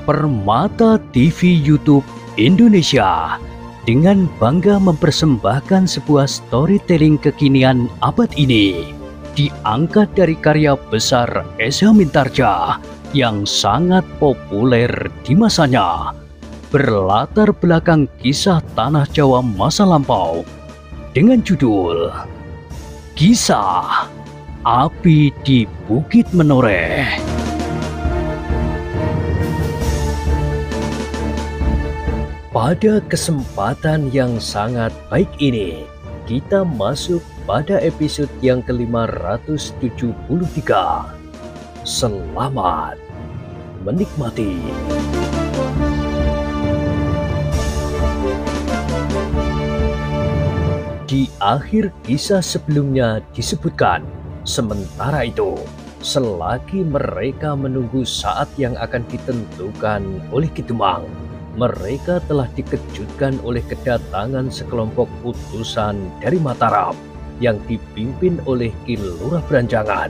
Permata TV YouTube Indonesia dengan bangga mempersembahkan sebuah storytelling kekinian abad ini, diangkat dari karya besar Esa Mintarja yang sangat populer di masanya, berlatar belakang kisah tanah Jawa masa lampau dengan judul Kisah Api di Bukit Menoreh. Pada kesempatan yang sangat baik ini, kita masuk pada episode yang ke-573. Selamat menikmati. Di akhir kisah sebelumnya disebutkan, sementara itu, selagi mereka menunggu saat yang akan ditentukan oleh Ki Demang, mereka telah dikejutkan oleh kedatangan sekelompok utusan dari Mataram yang dipimpin oleh Ki Lurah Branjangan.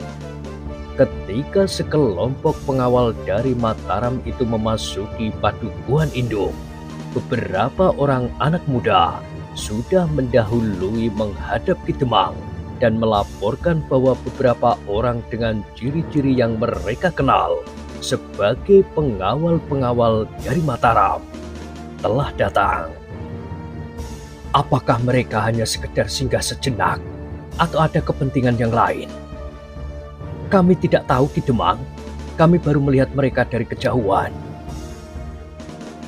Ketika sekelompok pengawal dari Mataram itu memasuki Padukuhan Indung, beberapa orang anak muda sudah mendahului menghadap Ki Demang dan melaporkan bahwa beberapa orang dengan ciri-ciri yang mereka kenal sebagai pengawal-pengawal dari Mataram telah datang. Apakah mereka hanya sekedar singgah sejenak atau ada kepentingan yang lain? Kami tidak tahu, Ki Demang. Kami baru melihat mereka dari kejauhan.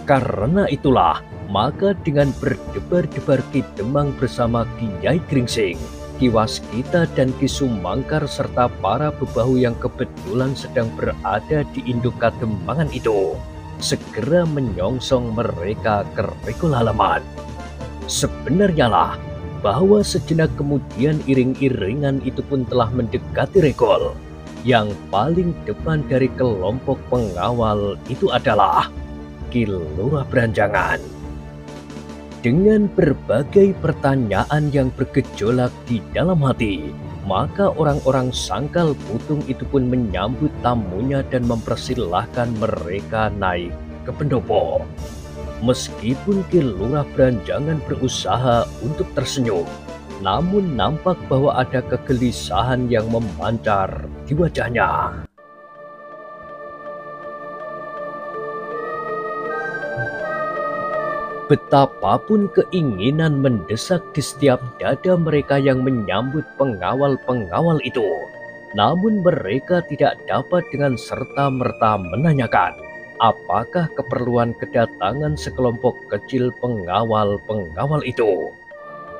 Karena itulah, maka dengan berdebar-debar Ki Demang bersama Kiai Gringsing, Ki Waskita dan Ki Sumangkar serta para bebahu yang kebetulan sedang berada di induk Kademangan itu segera menyongsong mereka ke Regol halaman. Sebenarnya lah bahwa sejenak kemudian iring-iringan itu pun telah mendekati Regol. Yang paling depan dari kelompok pengawal itu adalah Ki Lurah Branjangan. Dengan berbagai pertanyaan yang bergejolak di dalam hati, maka orang-orang Sangkal Putung itu pun menyambut tamunya dan mempersilahkan mereka naik ke pendopo. Meskipun Ki Lurah Branjangan berusaha untuk tersenyum, namun nampak bahwa ada kegelisahan yang memancar di wajahnya. Betapapun keinginan mendesak di setiap dada mereka yang menyambut pengawal-pengawal itu, namun mereka tidak dapat dengan serta-merta menanyakan apakah keperluan kedatangan sekelompok kecil pengawal-pengawal itu.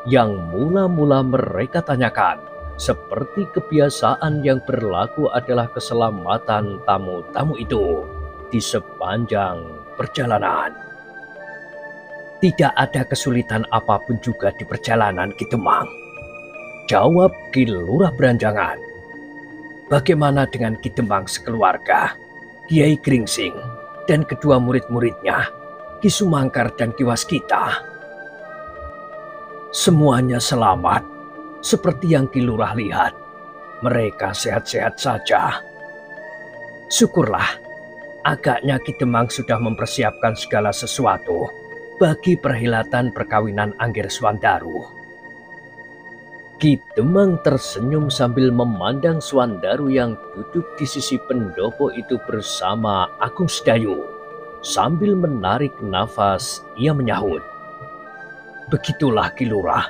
Yang mula-mula mereka tanyakan, seperti kebiasaan yang berlaku adalah keselamatan tamu-tamu itu di sepanjang perjalanan. Tidak ada kesulitan apapun juga di perjalanan, Ki Demang, jawab Ki Lurah Branjangan. Bagaimana dengan Ki Demang sekeluarga, Kiai Gringsing, dan kedua murid-muridnya, Ki Sumangkar dan Ki Waskita? Semuanya selamat, seperti yang Ki Lurah lihat. Mereka sehat-sehat saja. Syukurlah, agaknya Ki Demang sudah mempersiapkan segala sesuatu bagi perhelatan perkawinan Angger Swandaru. Ki Demang tersenyum sambil memandang Swandaru yang duduk di sisi pendopo itu bersama Agung Sedayu. Sambil menarik nafas, ia menyahut, "Begitulah Ki Lurah.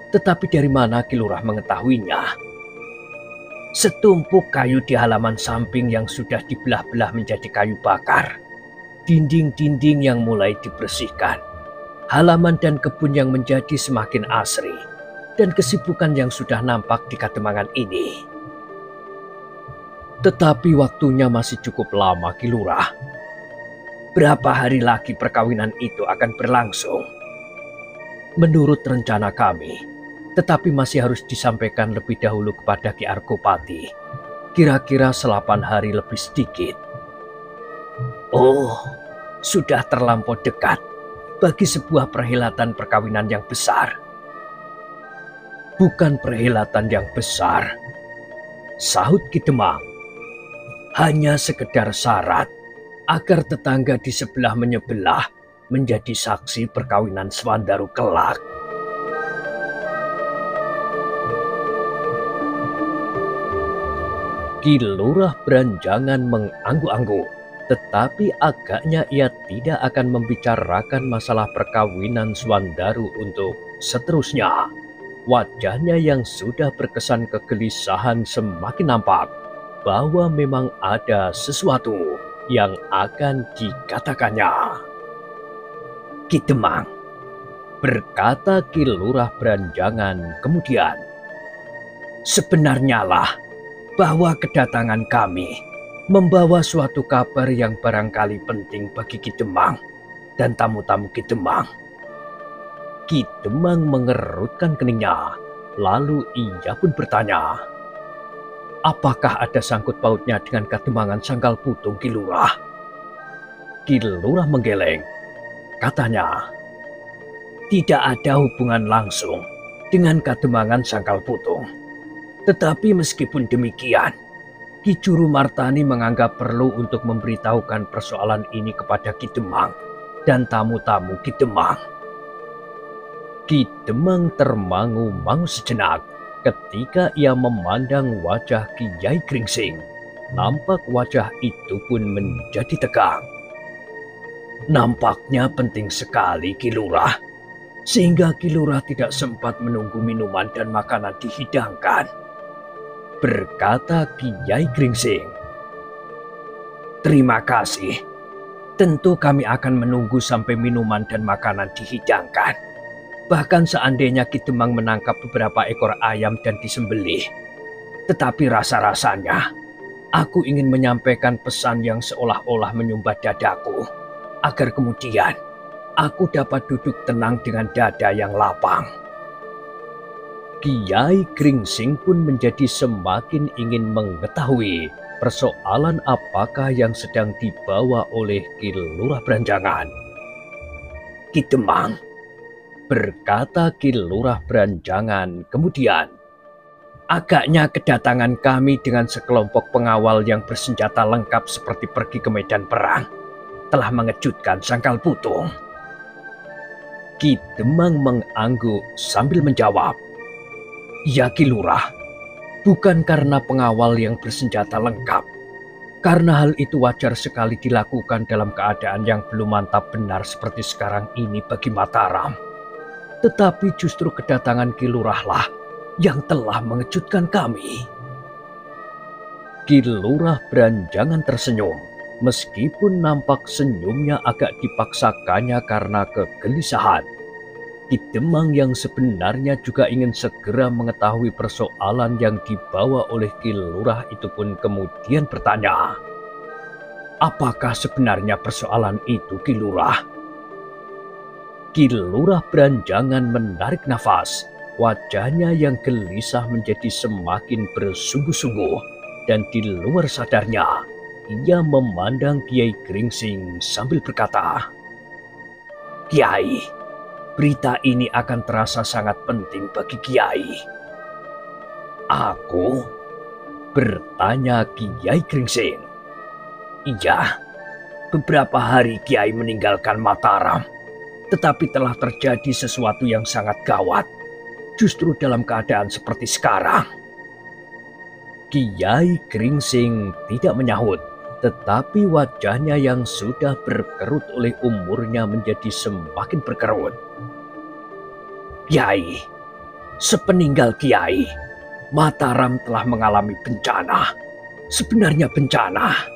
Tetapi dari mana Ki Lurah mengetahuinya?" "Setumpuk kayu di halaman samping yang sudah dibelah-belah menjadi kayu bakar, dinding-dinding yang mulai dibersihkan, halaman dan kebun yang menjadi semakin asri, dan kesibukan yang sudah nampak di Kademangan ini. Tetapi waktunya masih cukup lama, Ki Lurah. Berapa hari lagi perkawinan itu akan berlangsung?" "Menurut rencana kami, tetapi masih harus disampaikan lebih dahulu kepada Ki Argopati, kira-kira 8 hari lebih sedikit." "Oh, sudah terlampau dekat bagi sebuah perhelatan perkawinan yang besar." "Bukan perhelatan yang besar," sahut Ki Demang. "Hanya sekedar syarat agar tetangga di sebelah menyebelah menjadi saksi perkawinan Swandaru kelak. Ki Lurah Beranjangan mengangguk-angguk, tetapi agaknya ia tidak akan membicarakan masalah perkawinan Swandaru untuk seterusnya. Wajahnya yang sudah berkesan kegelisahan semakin nampak bahwa memang ada sesuatu yang akan dikatakannya. Ki Demang, berkata Ki Lurah Beranjangan kemudian, sebenarnya lah bahwa kedatangan kami membawa suatu kabar yang barangkali penting bagi Ki Demang dan tamu-tamu Ki Demang. Ki Demang mengerutkan keningnya, lalu ia pun bertanya, apakah ada sangkut pautnya dengan kademangan Sangkal Putung, Ki Lurah? Ki Lurah menggeleng, katanya, tidak ada hubungan langsung dengan kademangan Sangkal Putung. Tetapi meskipun demikian, Ki Juru Martani menganggap perlu untuk memberitahukan persoalan ini kepada Ki Demang dan tamu-tamu Ki Demang. Ki Demang termangu-mangu sejenak ketika ia memandang wajah Kiai Gringsing. Nampak wajah itu pun menjadi tegang. Nampaknya penting sekali, Ki Lurah, sehingga Ki Lurah tidak sempat menunggu minuman dan makanan dihidangkan, berkata Kiai Gringsing. Terima kasih. Tentu kami akan menunggu sampai minuman dan makanan dihidangkan. Bahkan seandainya Ki Demang menangkap beberapa ekor ayam dan disembelih. Tetapi rasa-rasanya, aku ingin menyampaikan pesan yang seolah-olah menyumbat dadaku, agar kemudian aku dapat duduk tenang dengan dada yang lapang. Kiai Gringsing pun menjadi semakin ingin mengetahui persoalan apakah yang sedang dibawa oleh Ki Lurah Beranjangan. Ki Demang, berkata Ki Lurah Beranjangan kemudian, agaknya kedatangan kami dengan sekelompok pengawal yang bersenjata lengkap seperti pergi ke medan perang telah mengejutkan Sangkal Putung. Ki Demang mengangguk sambil menjawab, ya Ki Lurah, bukan karena pengawal yang bersenjata lengkap. Karena hal itu wajar sekali dilakukan dalam keadaan yang belum mantap benar seperti sekarang ini bagi Mataram. Tetapi justru kedatangan Ki Lurah lah yang telah mengejutkan kami. Ki Lurah Beranjangan tersenyum, meskipun nampak senyumnya agak dipaksakannya karena kegelisahan. Ki Demang yang sebenarnya juga ingin segera mengetahui persoalan yang dibawa oleh Ki Lurah itu pun kemudian bertanya, apakah sebenarnya persoalan itu, Ki Lurah? Ki Lurah Beranjangan menarik nafas, wajahnya yang gelisah menjadi semakin bersungguh-sungguh, dan di luar sadarnya, ia memandang Kiai Gringsing sambil berkata, Kiai, berita ini akan terasa sangat penting bagi Kiai. Aku? Bertanya Kiai Gringsing. Iya, beberapa hari Kiai meninggalkan Mataram, tetapi telah terjadi sesuatu yang sangat gawat, justru dalam keadaan seperti sekarang. Kiai Gringsing tidak menyahut, tetapi wajahnya yang sudah berkerut oleh umurnya menjadi semakin berkerut. Kiai, sepeninggal Kiai, Mataram telah mengalami bencana. Sebenarnya bencana.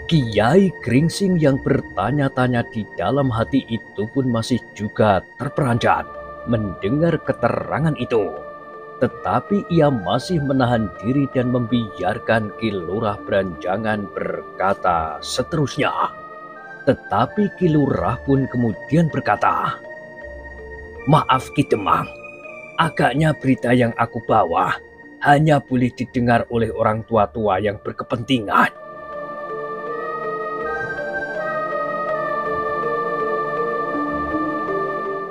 Kiai Gringsing yang bertanya-tanya di dalam hati itu pun masih juga terperanjat mendengar keterangan itu. Tetapi ia masih menahan diri dan membiarkan Ki Lurah Beranjangan berkata seterusnya. Tetapi Ki Lurah pun kemudian berkata, maaf Ki Demang, agaknya berita yang aku bawa hanya boleh didengar oleh orang tua-tua yang berkepentingan.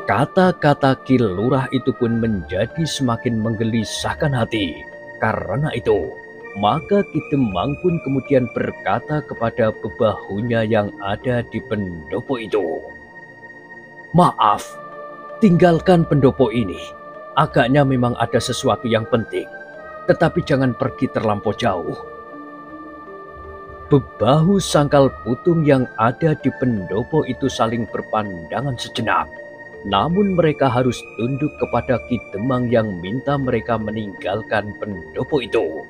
Kata-kata Ki Lurah itu pun menjadi semakin menggelisahkan hati. Karena itu, Maka Ki Demang pun kemudian berkata kepada bebahunya yang ada di pendopo itu, "Maaf, tinggalkan pendopo ini. Agaknya memang ada sesuatu yang penting, tetapi jangan pergi terlampau jauh." Bebahu Sangkal Putung yang ada di pendopo itu saling berpandangan sejenak. Namun mereka harus tunduk kepada Ki Demang yang minta mereka meninggalkan pendopo itu.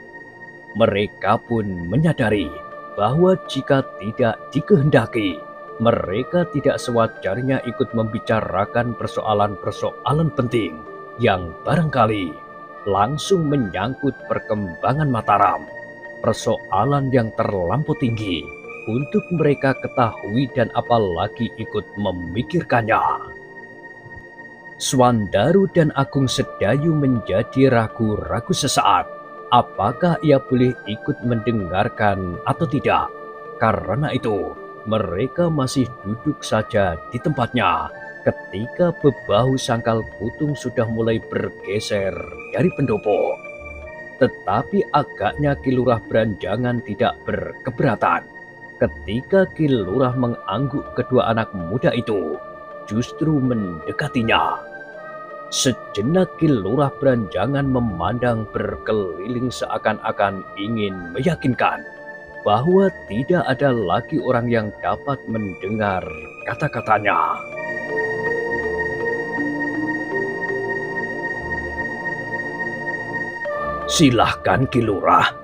Mereka pun menyadari bahwa jika tidak dikehendaki, mereka tidak sewajarnya ikut membicarakan persoalan-persoalan penting yang barangkali langsung menyangkut perkembangan Mataram. Persoalan yang terlampau tinggi untuk mereka ketahui dan apalagi ikut memikirkannya. Swandaru dan Agung Sedayu menjadi ragu-ragu sesaat. Apakah ia boleh ikut mendengarkan atau tidak? Karena itu, mereka masih duduk saja di tempatnya ketika bebahu Sangkal Putung sudah mulai bergeser dari pendopo. Tetapi agaknya Ki Lurah Branjangan tidak berkeberatan ketika Ki Lurah mengangguk kedua anak muda itu, justru mendekatinya. Sejenak Ki Lurah Branjangan memandang berkeliling seakan-akan ingin meyakinkan bahwa tidak ada lagi orang yang dapat mendengar kata-katanya. "Silahkan Ki Lurah,"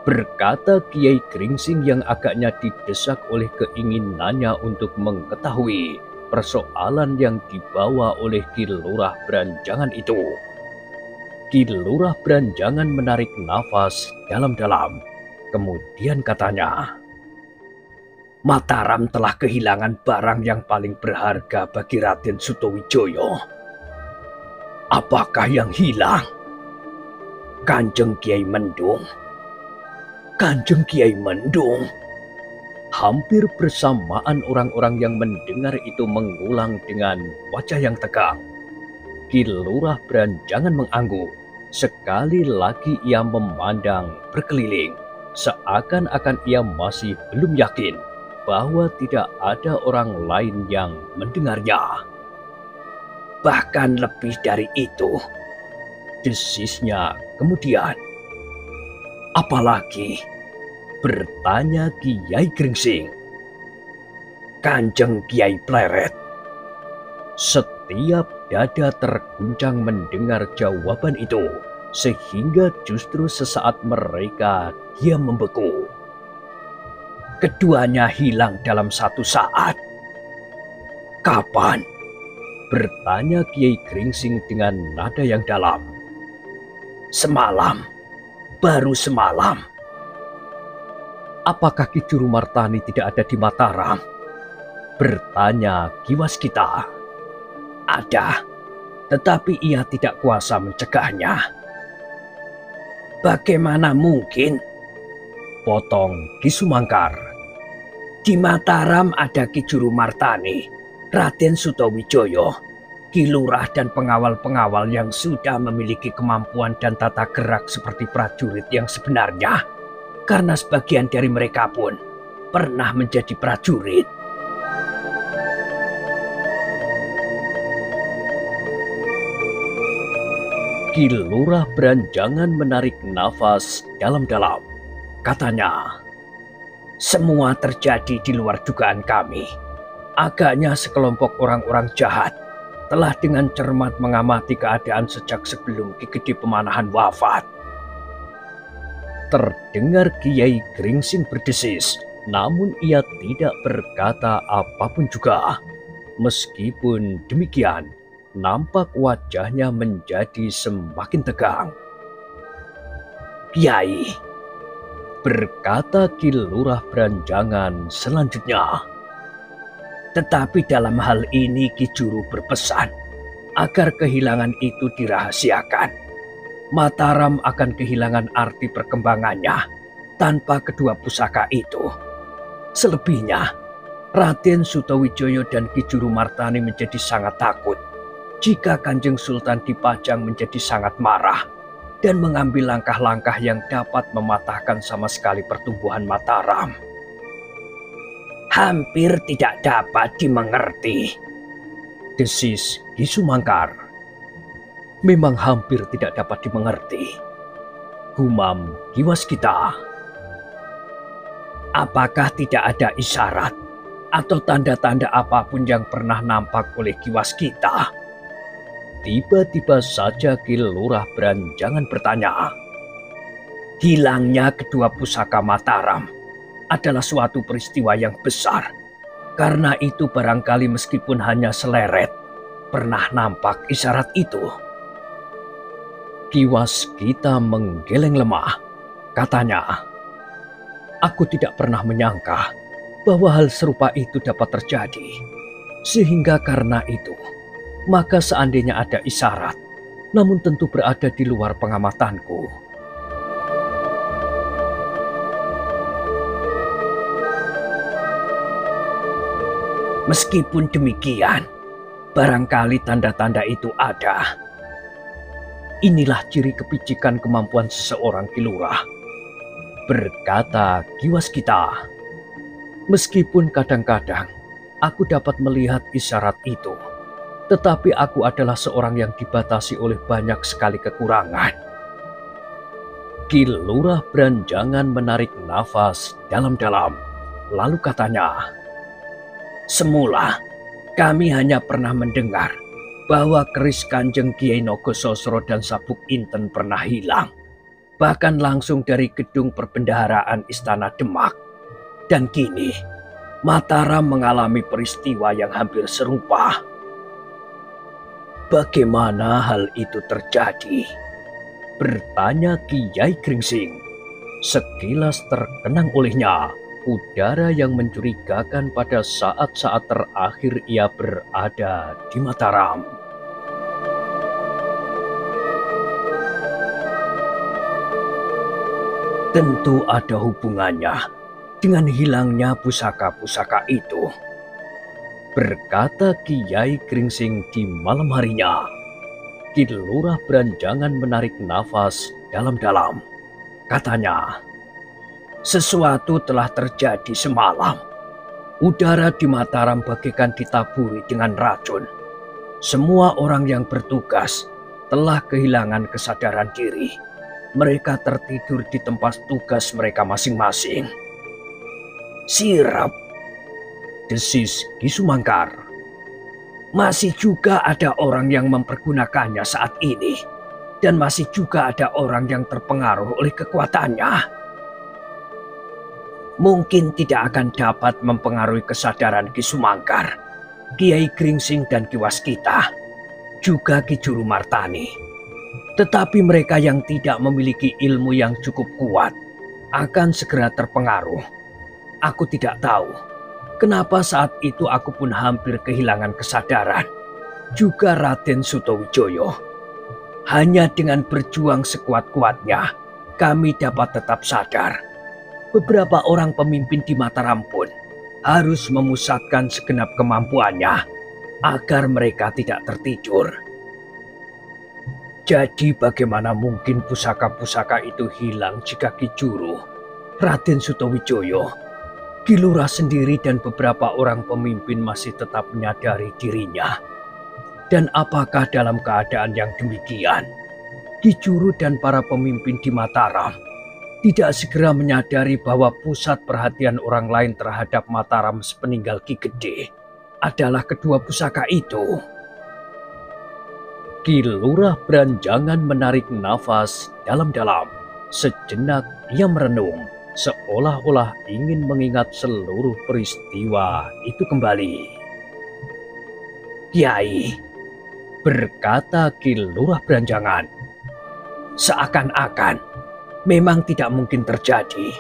berkata Kiai Gringsing yang agaknya didesak oleh keinginannya untuk mengetahui persoalan yang dibawa oleh Ki Lurah Branjangan itu. Ki Lurah Branjangan menarik nafas dalam-dalam. Kemudian katanya, "Mataram telah kehilangan barang yang paling berharga bagi Raden Sutawijaya." "Apakah yang hilang?" "Kanjeng Kiai Mendung." "Kanjeng Kiai Mendung?" Hampir bersamaan orang-orang yang mendengar itu mengulang dengan wajah yang tegang. Ki Lurah Branjangan mengangguk. Sekali lagi ia memandang berkeliling, seakan-akan ia masih belum yakin bahwa tidak ada orang lain yang mendengarnya. "Bahkan lebih dari itu," desisnya kemudian. "Apalagi?" bertanya Kiai Gringsing. "Kanjeng Kiai Pleret." Setiap dada terguncang mendengar jawaban itu, sehingga justru sesaat mereka diam membeku. "Keduanya hilang dalam satu saat." "Kapan?" bertanya Kiai Gringsing dengan nada yang dalam. "Semalam, baru semalam." "Apakah Ki Juru Martani tidak ada di Mataram?" bertanya Ki Waskita. "Ada, tetapi ia tidak kuasa mencegahnya." "Bagaimana mungkin?" potong Ki Sumangkar. "Di Mataram ada Ki Juru Martani, Raden Sutawijaya, Ki Lurah dan pengawal-pengawal yang sudah memiliki kemampuan dan tata gerak seperti prajurit yang sebenarnya. Karena sebagian dari mereka pun pernah menjadi prajurit." Ki Lurah Branjangan menarik nafas dalam-dalam. Katanya, "Semua terjadi di luar dugaan kami. Agaknya sekelompok orang-orang jahat telah dengan cermat mengamati keadaan sejak sebelum Ki Gede Pemanahan wafat." Terdengar Kiai Gringsing berdesis, namun ia tidak berkata apapun juga. Meskipun demikian, nampak wajahnya menjadi semakin tegang. "Kiai," berkata Ki Lurah Branjangan selanjutnya, "tetapi dalam hal ini Ki Juru berpesan agar kehilangan itu dirahasiakan. Mataram akan kehilangan arti perkembangannya tanpa kedua pusaka itu. Selebihnya, Raden Sutawijaya dan Ki Juru Martani menjadi sangat takut jika Kanjeng Sultan Dipajang menjadi sangat marah. dan mengambil langkah-langkah yang dapat mematahkan sama sekali pertumbuhan Mataram. Hampir tidak dapat dimengerti, desis Ki Sumangkar. Memang hampir tidak dapat dimengerti, gumam Ki Waskita. Apakah tidak ada isyarat atau tanda-tanda apapun yang pernah nampak oleh Ki Waskita? Tiba-tiba saja Ki Lurah Beranjangan bertanya. Hilangnya kedua pusaka Mataram adalah suatu peristiwa yang besar. Karena itu barangkali meskipun hanya seleret, pernah nampak isyarat itu. Ki Waskita menggeleng lemah. Katanya, aku tidak pernah menyangka bahwa hal serupa itu dapat terjadi. Sehingga karena itu, maka seandainya ada isyarat, namun tentu berada di luar pengamatanku. Meskipun demikian, barangkali tanda-tanda itu ada. Inilah ciri kepicikan kemampuan seseorang, Ki Lurah, berkata Ki Waskita. Meskipun kadang-kadang aku dapat melihat isyarat itu, tetapi aku adalah seorang yang dibatasi oleh banyak sekali kekurangan. Ki Lurah Beranjangan menarik nafas dalam-dalam, lalu katanya, semula kami hanya pernah mendengar bahwa keris Kanjeng Kiai Nogososro dan Sabuk Inten pernah hilang, bahkan langsung dari gedung perbendaharaan Istana Demak. Dan kini Mataram mengalami peristiwa yang hampir serupa. Bagaimana hal itu terjadi? Bertanya Kiai Gringsing. Sekilas terkenang olehnya udara yang mencurigakan pada saat-saat terakhir ia berada di Mataram. Tentu ada hubungannya dengan hilangnya pusaka-pusaka itu, berkata Kiai Gringsing di malam harinya. Ki Lurah Beranjangan menarik nafas dalam-dalam. Katanya, sesuatu telah terjadi semalam. Udara di Mataram bagaikan ditaburi dengan racun. Semua orang yang bertugas telah kehilangan kesadaran diri. Mereka tertidur di tempat tugas mereka masing-masing. Sirap, desis Ki Sumangkar. Masih juga ada orang yang mempergunakannya saat ini. Dan masih juga ada orang yang terpengaruh oleh kekuatannya. Mungkin tidak akan dapat mempengaruhi kesadaran Ki Sumangkar, Kiai Gringsing dan Ki Waskita, juga Ki Juru Martani. Tetapi mereka yang tidak memiliki ilmu yang cukup kuat akan segera terpengaruh. Aku tidak tahu kenapa saat itu aku pun hampir kehilangan kesadaran. Juga Raden Sutowijoyo. Hanya dengan berjuang sekuat-kuatnya, kami dapat tetap sadar. Beberapa orang pemimpin di Mataram pun harus memusatkan segenap kemampuannya agar mereka tidak tertidur. Jadi bagaimana mungkin pusaka-pusaka itu hilang jika Ki Juru, Raden Sutowijoyo, Ki Lurah sendiri dan beberapa orang pemimpin masih tetap menyadari dirinya? Dan apakah dalam keadaan yang demikian, Ki Juru dan para pemimpin di Mataram tidak segera menyadari bahwa pusat perhatian orang lain terhadap Mataram sepeninggal Ki Gede adalah kedua pusaka itu? Ki Lurah Beranjangan menarik nafas dalam-dalam. Sejenak ia merenung, seolah-olah ingin mengingat seluruh peristiwa itu kembali. Kiai, berkata Ki Lurah Beranjangan, seakan-akan memang tidak mungkin terjadi.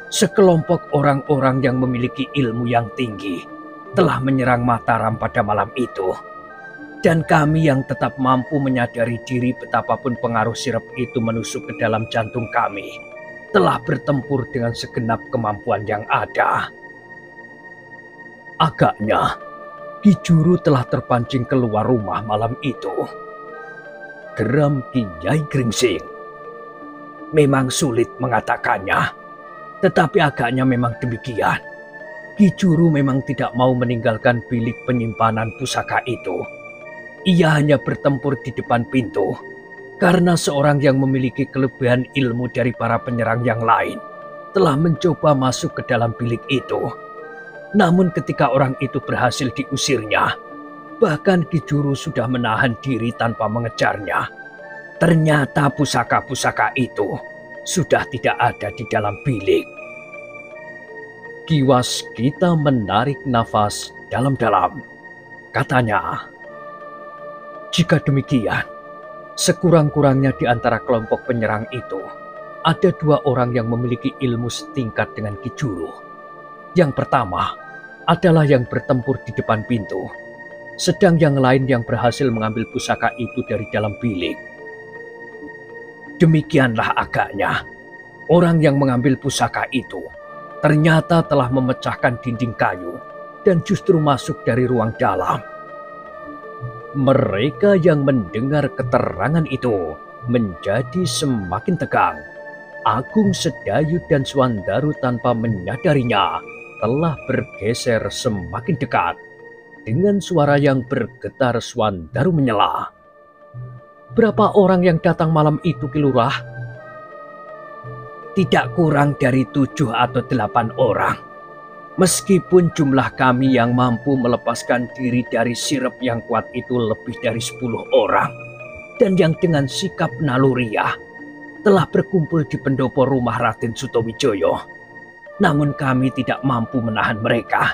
Sekelompok orang-orang yang memiliki ilmu yang tinggi telah menyerang Mataram pada malam itu. Dan kami yang tetap mampu menyadari diri betapapun pengaruh sirap itu menusuk ke dalam jantung kami, telah bertempur dengan segenap kemampuan yang ada. Agaknya Ki Juru telah terpancing keluar rumah malam itu, geram Kiai Gringsing. Memang sulit mengatakannya, tetapi agaknya memang demikian. Ki Juru memang tidak mau meninggalkan bilik penyimpanan pusaka itu. Ia hanya bertempur di depan pintu, karena seorang yang memiliki kelebihan ilmu dari para penyerang yang lain telah mencoba masuk ke dalam bilik itu. Namun ketika orang itu berhasil diusirnya, bahkan Ki Juru sudah menahan diri tanpa mengejarnya. Ternyata pusaka-pusaka itu sudah tidak ada di dalam bilik. Ki Waskita menarik nafas dalam-dalam. Katanya, "Jika demikian, sekurang-kurangnya di antara kelompok penyerang itu, ada 2 orang yang memiliki ilmu setingkat dengan Ki Juru. Yang pertama adalah yang bertempur di depan pintu, sedang yang lain yang berhasil mengambil pusaka itu dari dalam bilik." Demikianlah agaknya, orang yang mengambil pusaka itu ternyata telah memecahkan dinding kayu dan justru masuk dari ruang dalam. Mereka yang mendengar keterangan itu menjadi semakin tegang. Agung Sedayu dan Swandaru tanpa menyadarinya telah bergeser semakin dekat. Dengan suara yang bergetar, Swandaru menyela, "Berapa orang yang datang malam itu, Ki Lurah?" "Tidak kurang dari 7 atau 8 orang. Meskipun jumlah kami yang mampu melepaskan diri dari sirep yang kuat itu lebih dari 10 orang, dan yang dengan sikap naluriah telah berkumpul di pendopo rumah Raden Sutowijoyo, namun kami tidak mampu menahan mereka,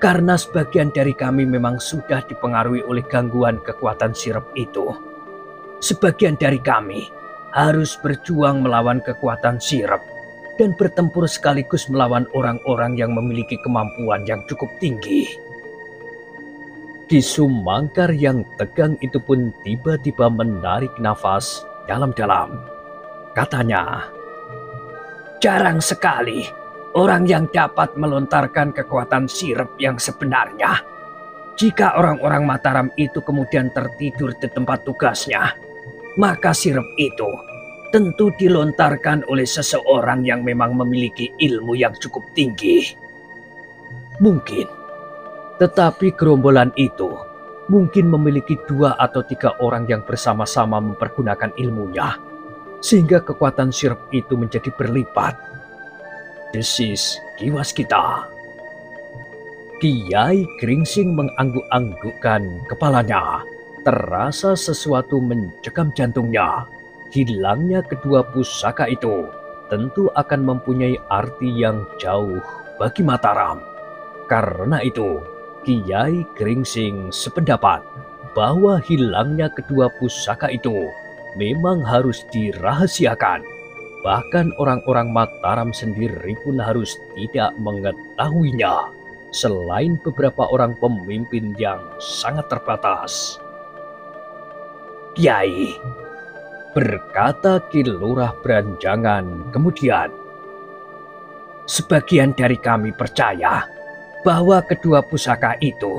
karena sebagian dari kami memang sudah dipengaruhi oleh gangguan kekuatan sirep itu. Sebagian dari kami harus berjuang melawan kekuatan sirep dan bertempur sekaligus melawan orang-orang yang memiliki kemampuan yang cukup tinggi." Ki Sumangkar yang tegang itu pun tiba-tiba menarik nafas dalam-dalam. Katanya, "Jarang sekali orang yang dapat melontarkan kekuatan sirep yang sebenarnya. Jika orang-orang Mataram itu kemudian tertidur di tempat tugasnya, maka sirep itu tentu dilontarkan oleh seseorang yang memang memiliki ilmu yang cukup tinggi." "Mungkin, tetapi gerombolan itu mungkin memiliki 2 atau 3 orang yang bersama-sama mempergunakan ilmunya, sehingga kekuatan sirep itu menjadi berlipat," desis Ki Waskita. Kiai Gringsing mengangguk-anggukkan kepalanya. Terasa sesuatu mencekam jantungnya. Hilangnya kedua pusaka itu tentu akan mempunyai arti yang jauh bagi Mataram. Karena itu, Kiai Gringsing sependapat bahwa hilangnya kedua pusaka itu memang harus dirahasiakan. Bahkan orang-orang Mataram sendiri pun harus tidak mengetahuinya, selain beberapa orang pemimpin yang sangat terbatas. "Kiai," berkata Ki Lurah Branjangan kemudian, "sebagian dari kami percaya bahwa kedua pusaka itu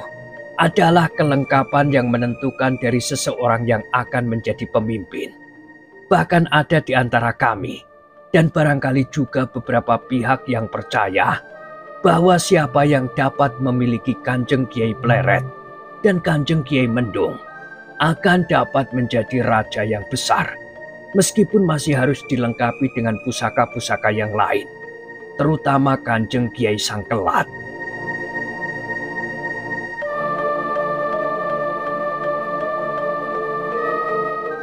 adalah kelengkapan yang menentukan dari seseorang yang akan menjadi pemimpin. Bahkan ada di antara kami, dan barangkali juga beberapa pihak yang percaya bahwa siapa yang dapat memiliki Kanjeng Kiai Pleret dan Kanjeng Kiai Mendung akan dapat menjadi raja yang besar, meskipun masih harus dilengkapi dengan pusaka-pusaka yang lain, terutama Kanjeng Kiai Sangkelat."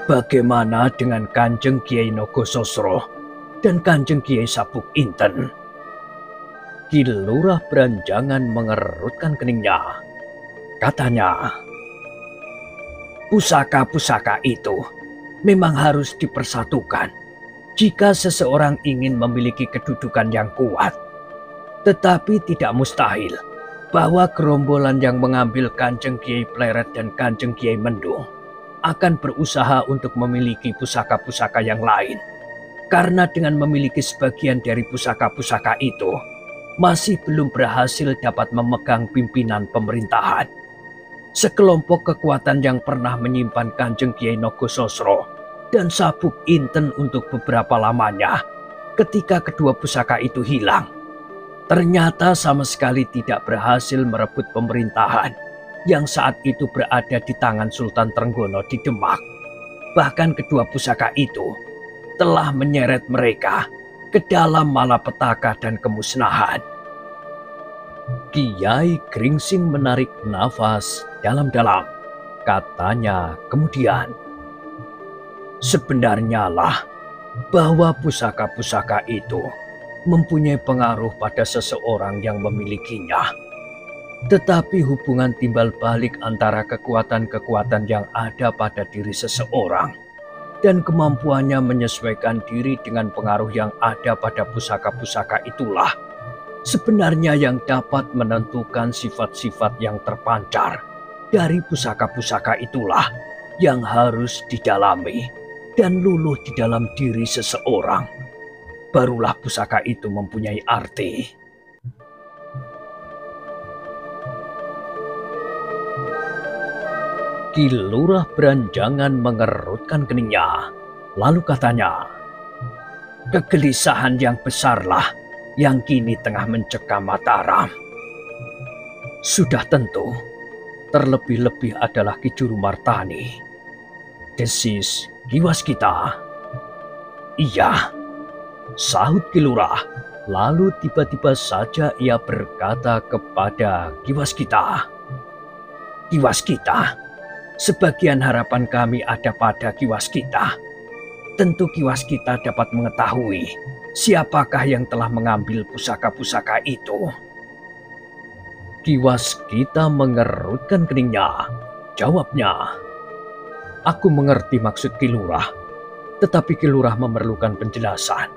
"Bagaimana dengan Kanjeng Kiai Nogososro dan Kanjeng Kiai Sabuk Inten?" Ki Lurah Branjangan mengerutkan keningnya. Katanya, "Pusaka-pusaka itu memang harus dipersatukan jika seseorang ingin memiliki kedudukan yang kuat. Tetapi tidak mustahil bahwa gerombolan yang mengambil Kanjeng Kiai Pleret dan Kanjeng Kiai Mendung akan berusaha untuk memiliki pusaka-pusaka yang lain. Karena dengan memiliki sebagian dari pusaka-pusaka itu, masih belum berhasil dapat memegang pimpinan pemerintahan. Sekelompok kekuatan yang pernah menyimpan Kanjeng Kiai Nogososro dan sabuk inten untuk beberapa lamanya ketika kedua pusaka itu hilang. Ternyata sama sekali tidak berhasil merebut pemerintahan yang saat itu berada di tangan Sultan Trenggono di Demak. Bahkan kedua pusaka itu telah menyeret mereka ke dalam malapetaka dan kemusnahan. Kiai Gringsing menarik nafas dalam-dalam. Katanya kemudian, sebenarnya lah bahwa pusaka-pusaka itu mempunyai pengaruh pada seseorang yang memilikinya. Tetapi hubungan timbal balik antara kekuatan-kekuatan yang ada pada diri seseorang dan kemampuannya menyesuaikan diri dengan pengaruh yang ada pada pusaka-pusaka itulah sebenarnya yang dapat menentukan sifat-sifat yang terpancar dari pusaka-pusaka itulah yang harus didalami dan luluh di dalam diri seseorang. Barulah pusaka itu mempunyai arti. Ki Lurah Beranjangan mengerutkan keningnya. Lalu katanya, kegelisahan yang besarlah yang kini tengah mencekam Mataram. Sudah tentu, terlebih-lebih adalah Ki Juru Martani, desis Ki Waskita. Iya, sahut Ki Lurah. Lalu tiba-tiba saja ia berkata kepada Ki Waskita, Ki Waskita, sebagian harapan kami ada pada Ki Waskita. Tentu Ki Waskita dapat mengetahui siapakah yang telah mengambil pusaka-pusaka itu. Ki Waskita mengerutkan keningnya. Jawabnya, aku mengerti maksud Ki Lurah, tetapi Ki Lurah memerlukan penjelasan.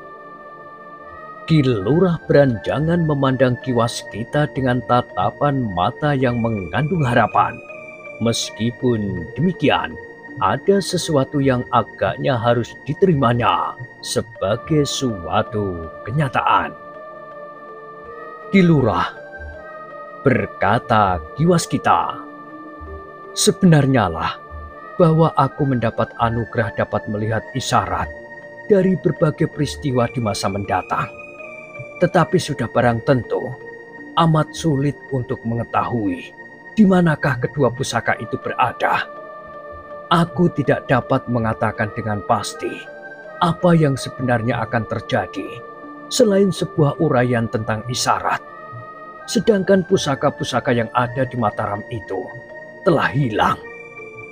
Ki Lurah Beranjangan memandang Ki Waskita dengan tatapan mata yang mengandung harapan. Meskipun demikian, ada sesuatu yang agaknya harus diterimanya sebagai suatu kenyataan. Ki Lurah, berkata Ki Waskita, sebenarnya lah bahwa aku mendapat anugerah dapat melihat isyarat dari berbagai peristiwa di masa mendatang. Tetapi sudah barang tentu amat sulit untuk mengetahui di manakah kedua pusaka itu berada. Aku tidak dapat mengatakan dengan pasti apa yang sebenarnya akan terjadi selain sebuah uraian tentang isyarat. Sedangkan pusaka-pusaka yang ada di Mataram itu telah hilang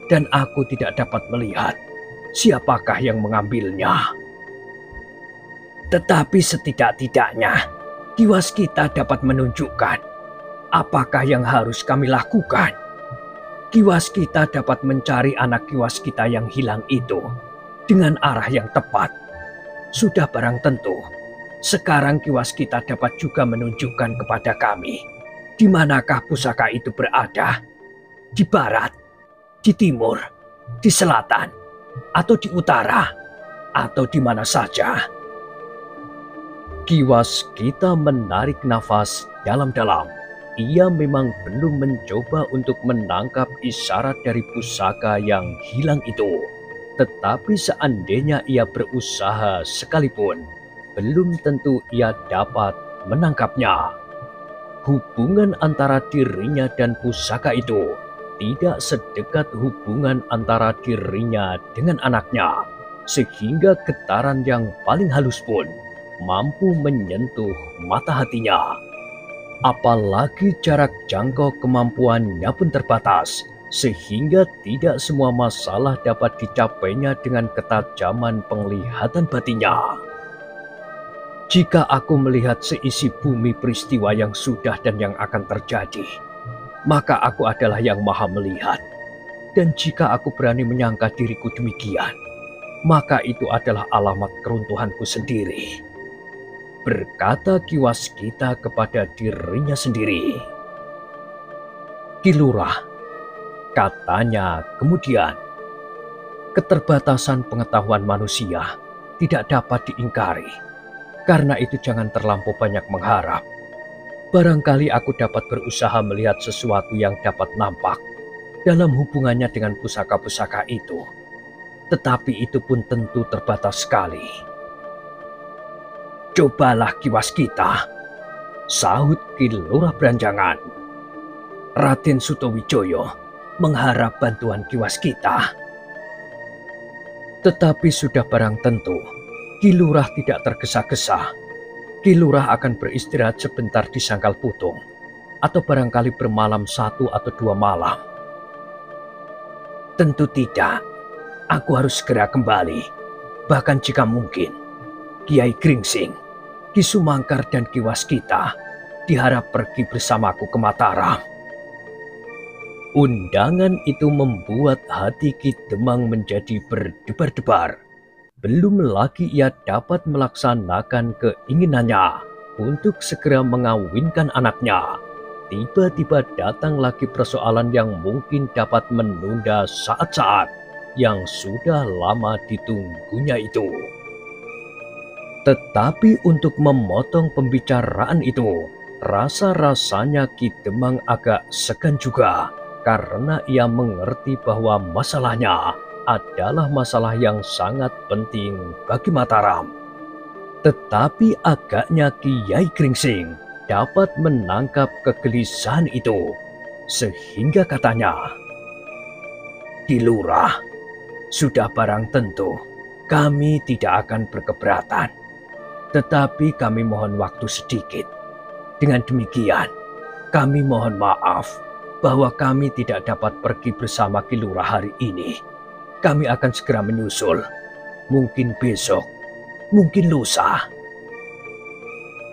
dan aku tidak dapat melihat siapakah yang mengambilnya. Tetapi setidak-tidaknya Ki Waskita dapat menunjukkan apakah yang harus kami lakukan. Ki Waskita dapat mencari anak Ki Waskita yang hilang itu dengan arah yang tepat. Sudah barang tentu, sekarang Ki Waskita dapat juga menunjukkan kepada kami di manakah pusaka itu berada. Di barat, di timur, di selatan, atau di utara, atau di mana saja. Ki Waskita menarik nafas dalam-dalam. Ia memang belum mencoba untuk menangkap isyarat dari pusaka yang hilang itu. Tetapi seandainya ia berusaha sekalipun, belum tentu ia dapat menangkapnya. Hubungan antara dirinya dan pusaka itu tidak sedekat hubungan antara dirinya dengan anaknya, sehingga getaran yang paling halus pun mampu menyentuh mata hatinya. Apalagi jarak jangkau kemampuannya pun terbatas, sehingga tidak semua masalah dapat dicapainya dengan ketajaman penglihatan batinnya. Jika aku melihat seisi bumi peristiwa yang sudah dan yang akan terjadi, maka aku adalah yang maha melihat. Dan jika aku berani menyangka diriku demikian, maka itu adalah alamat keruntuhanku sendiri. Berkata Ki Waskita kepada dirinya sendiri. Ki Lurah, katanya kemudian, keterbatasan pengetahuan manusia tidak dapat diingkari. Karena itu jangan terlampau banyak mengharap. Barangkali aku dapat berusaha melihat sesuatu yang dapat nampak dalam hubungannya dengan pusaka-pusaka itu. tetapi itu pun tentu terbatas sekali. Cobalah Ki Waskita, sahut Ki Lurah Branjangan. Raden Sutowijoyo mengharap bantuan Ki Waskita. Tetapi sudah barang tentu, Ki Lurah tidak tergesa-gesa. Ki Lurah akan beristirahat sebentar di Sangkal Putung, atau barangkali bermalam 1 atau 2 malam. Tentu tidak, aku harus segera kembali. Bahkan jika mungkin, Kiai Gringsing, Ki Sumangkar dan Ki Waskita diharap pergi bersamaku ke Mataram. Undangan itu membuat hati Ki Demang menjadi berdebar-debar. Belum lagi ia dapat melaksanakan keinginannya untuk segera mengawinkan anaknya. Tiba-tiba datang lagi persoalan yang mungkin dapat menunda saat-saat yang sudah lama ditunggunya itu. Tetapi untuk memotong pembicaraan itu, rasa-rasanya Ki Demang agak segan juga, karena ia mengerti bahwa masalahnya adalah masalah yang sangat penting bagi Mataram. Tetapi agaknya Kiai Gringsing dapat menangkap kegelisahan itu, sehingga katanya, "Ki Lurah, sudah barang tentu kami tidak akan berkeberatan. Tetapi kami mohon waktu sedikit. Dengan demikian, kami mohon maaf bahwa kami tidak dapat pergi bersama Ki Lurah hari ini. Kami akan segera menyusul, mungkin besok, mungkin lusa."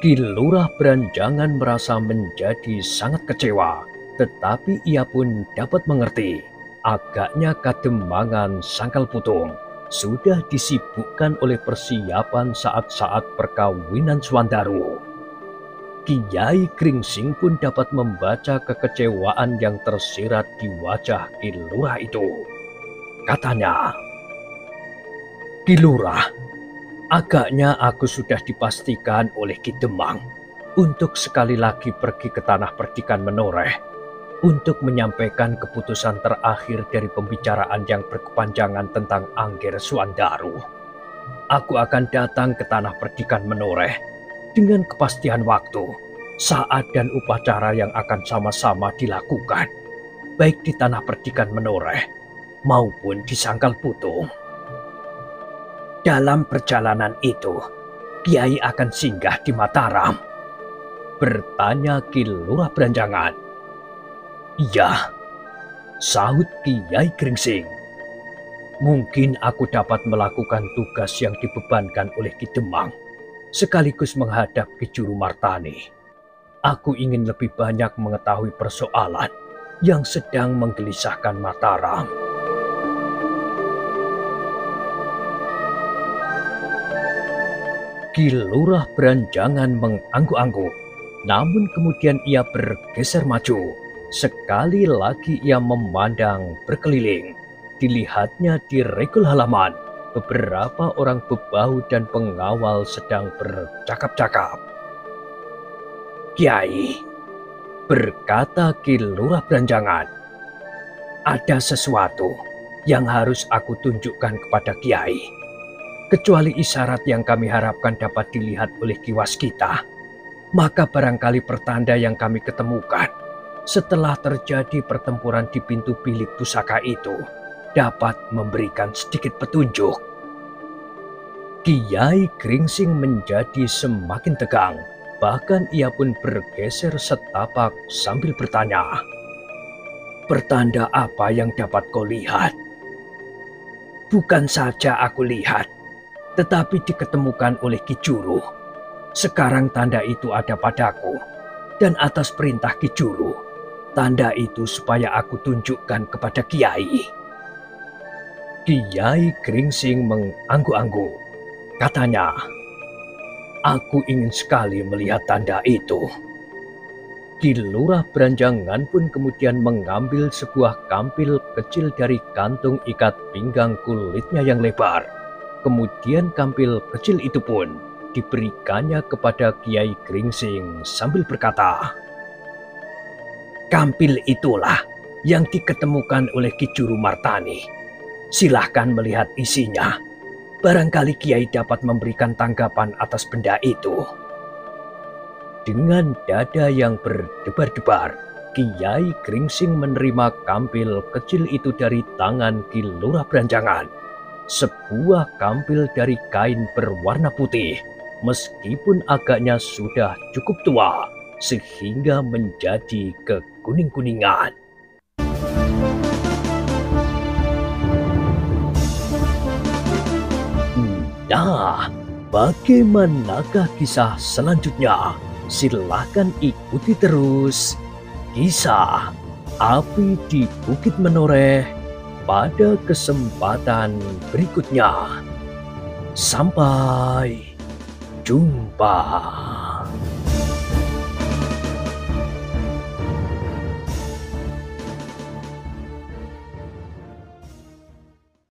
Ki Lurah Branjangan merasa menjadi sangat kecewa, tetapi ia pun dapat mengerti. Agaknya Kademangan Sangkal Putung sudah disibukkan oleh persiapan saat-saat perkawinan Swandaru. Kiai Gringsing pun dapat membaca kekecewaan yang tersirat di wajah Ki Lurah itu. Katanya, "Ki Lurah, agaknya aku sudah dipastikan oleh Ki Demang untuk sekali lagi pergi ke tanah perdikan Menoreh untuk menyampaikan keputusan terakhir dari pembicaraan yang berkepanjangan tentang Angger Swandaru. Aku akan datang ke tanah perdikan Menoreh dengan kepastian waktu, saat dan upacara yang akan sama-sama dilakukan, baik di tanah perdikan Menoreh maupun di Sangkal Putung. Dalam perjalanan itu, Kiai akan singgah di Mataram?" bertanya Ki Lurah Branjangan. "Iya," sahut Kiai Gringsing. "Mungkin aku dapat melakukan tugas yang dibebankan oleh Ki Demang, sekaligus menghadap Ki Juru Martani. Aku ingin lebih banyak mengetahui persoalan yang sedang menggelisahkan Mataram." Ki Lurah Branjangan mengangguk-angguk, namun kemudian ia bergeser maju. Sekali lagi ia memandang berkeliling. Dilihatnya di regul halaman, beberapa orang bebahu dan pengawal sedang bercakap-cakap. "Kiai," berkata Ki Lurah Branjangan, "ada sesuatu yang harus aku tunjukkan kepada Kiai. Kecuali isyarat yang kami harapkan dapat dilihat oleh Ki Waskita, maka barangkali pertanda yang kami ketemukan setelah terjadi pertempuran di pintu bilik pusaka itu dapat memberikan sedikit petunjuk." Kiai Gringsing menjadi semakin tegang, bahkan ia pun bergeser setapak sambil bertanya, "Pertanda apa yang dapat kau lihat?" "Bukan saja aku lihat, tetapi diketemukan oleh Ki Juru. Sekarang tanda itu ada padaku, dan atas perintah Ki Juru, tanda itu supaya aku tunjukkan kepada Kiai." Kiai Gringsing mengangguk-angguk. Katanya, "Aku ingin sekali melihat tanda itu." Ki Lurah Branjangan pun kemudian mengambil sebuah kampil kecil dari kantung ikat pinggang kulitnya yang lebar. Kemudian kampil kecil itu pun diberikannya kepada Kiai Gringsing sambil berkata, "Kampil itulah yang diketemukan oleh Ki Juru Martani. Silahkan melihat isinya. Barangkali Kiai dapat memberikan tanggapan atas benda itu. Dengan dada yang berdebar-debar, Kiai Gringsing menerima kampil kecil itu dari tangan Ki Lurah Branjangan. Sebuah kampil dari kain berwarna putih, meskipun agaknya sudah cukup tua, sehingga menjadi kekuning-kuningan. Nah, bagaimanakah kisah selanjutnya? Silahkan ikuti terus kisah Api di Bukit Menoreh pada kesempatan berikutnya. Sampai jumpa.